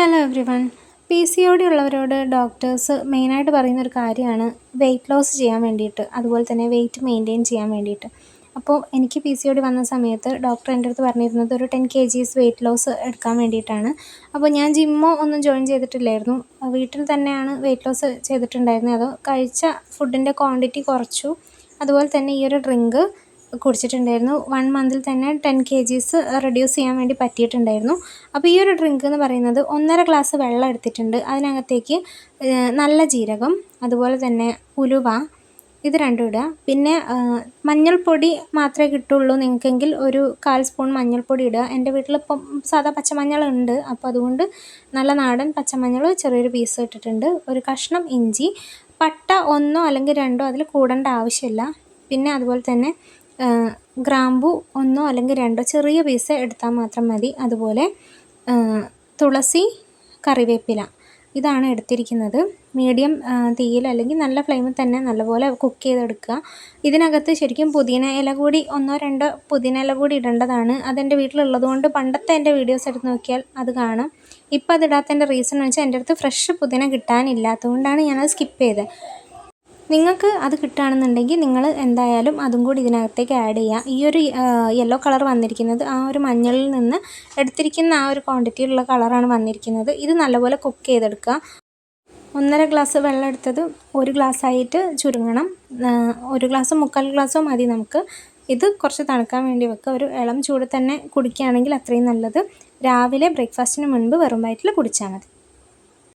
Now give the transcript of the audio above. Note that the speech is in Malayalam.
Hello everyone. PCOD ഉള്ളവരോട് ഡോക്ടേഴ്സ് മെയിനായിട്ട് പറയുന്നൊരു കാര്യമാണ് വെയിറ്റ് ലോസ് ചെയ്യാൻ വേണ്ടിയിട്ട്, അതുപോലെ തന്നെ വെയിറ്റ് മെയിൻറ്റെയിൻ ചെയ്യാൻ വേണ്ടിയിട്ട്. അപ്പോൾ എനിക്ക് PCOD വന്ന സമയത്ത് ഡോക്ടർ എൻ്റെ അടുത്ത് പറഞ്ഞിരുന്നത് ഒരു 10 kgs വെയിറ്റ് ലോസ് എടുക്കാൻ വേണ്ടിയിട്ടാണ്. അപ്പോൾ ഞാൻ ജിമ്മോ ഒന്നും ജോയിൻ ചെയ്തിട്ടില്ലായിരുന്നു, വീട്ടിൽ തന്നെയാണ് വെയിറ്റ് ലോസ് ചെയ്തിട്ടുണ്ടായിരുന്നത്. അത് കഴിച്ച ഫുഡിൻ്റെ ക്വാണ്ടിറ്റി കുറച്ചു, അതുപോലെ തന്നെ ഈ ഒരു ഡ്രിങ്ക് കുടിച്ചിട്ടുണ്ടായിരുന്നു. 1 മന്തിൽ തന്നെ 10 kgs റെഡ്യൂസ് ചെയ്യാൻ വേണ്ടി പറ്റിയിട്ടുണ്ടായിരുന്നു. അപ്പോൾ ഈ ഒരു ഡ്രിങ്ക് എന്ന് പറയുന്നത് 1.5 ഗ്ലാസ് വെള്ളം എടുത്തിട്ടുണ്ട്, അതിനകത്തേക്ക് നല്ല ജീരകം, അതുപോലെ തന്നെ ഉലുവ, ഇത് രണ്ടും ഇടുക. പിന്നെ മഞ്ഞൾപ്പൊടി മാത്രമേ കിട്ടുള്ളൂ നിങ്ങൾക്കെങ്കിൽ ഒരു 1/4 സ്പൂൺ മഞ്ഞൾപ്പൊടി ഇടുക. എൻ്റെ വീട്ടിലിപ്പം സാധാ പച്ചമഞ്ഞളുണ്ട്, അപ്പോൾ അതുകൊണ്ട് നല്ല നാടൻ പച്ചമഞ്ഞൾ ചെറിയൊരു പീസ് ഇട്ടിട്ടുണ്ട്. ഒരു കഷ്ണം ഇഞ്ചി, പട്ട 1 അല്ലെങ്കിൽ 2 അതിൽ കൂടേണ്ട ആവശ്യമില്ല. പിന്നെ അതുപോലെ തന്നെ ഗ്രാമ്പു 1 അല്ലെങ്കിൽ 2 ചെറിയ പീസ് എടുത്താൽ മാത്രം മതി. അതുപോലെ തുളസി, കറിവേപ്പില, ഇതാണ് എടുത്തിരിക്കുന്നത്. മീഡിയം തീയിൽ അല്ലെങ്കിൽ നല്ല ഫ്ലെയിമിൽ തന്നെ നല്ലപോലെ കുക്ക് ചെയ്തെടുക്കുക. ഇതിനകത്ത് ശരിക്കും പുതിന ഇല കൂടി 1-2 പുതിന ഇല കൂടി ഇടേണ്ടതാണ്. അതെൻ്റെ വീട്ടിലുള്ളത് കൊണ്ട് പണ്ടത്തെ എൻ്റെ വീഡിയോസ് എടുത്ത് നോക്കിയാൽ അത് കാണും. ഇപ്പോൾ അതിടാത്തതിൻ്റെ റീസൺ എന്ന് വെച്ചാൽ എൻ്റെ അടുത്ത് ഫ്രഷ് പുതിന കിട്ടാനില്ലാത്തതുകൊണ്ടാണ് ഞാനത് സ്കിപ്പ് ചെയ്തത്. നിങ്ങൾക്ക് അത് കിട്ടുകയാണെന്നുണ്ടെങ്കിൽ നിങ്ങൾ എന്തായാലും അതും കൂടി ഇതിനകത്തേക്ക് ആഡ് ചെയ്യുക. ഈ ഒരു യെല്ലോ കളർ വന്നിരിക്കുന്നത് ആ ഒരു മഞ്ഞളിൽ നിന്ന് എടുത്തിരിക്കുന്ന ആ ഒരു ക്വാണ്ടിറ്റിയിലുള്ള കളറാണ് വന്നിരിക്കുന്നത്. ഇത് നല്ലപോലെ കുക്ക് ചെയ്തെടുക്കുക. 1.5 ഗ്ലാസ് വെള്ളം എടുത്തത് 1 ഗ്ലാസ്സായിട്ട് ചുരുങ്ങണം. 1 ഗ്ലാസ്സോ 3/4 ഗ്ലാസ്സോ മതി നമുക്ക്. ഇത് കുറച്ച് തണുക്കാൻ വേണ്ടി വെക്കുക. ഒരു ഇളം ചൂട് തന്നെ കുടിക്കുകയാണെങ്കിൽ അത്രയും നല്ലത്. രാവിലെ ബ്രേക്ക്ഫാസ്റ്റിന് മുൻപ് വെറും വയറ്റിൽ കുടിച്ചാൽ മതി.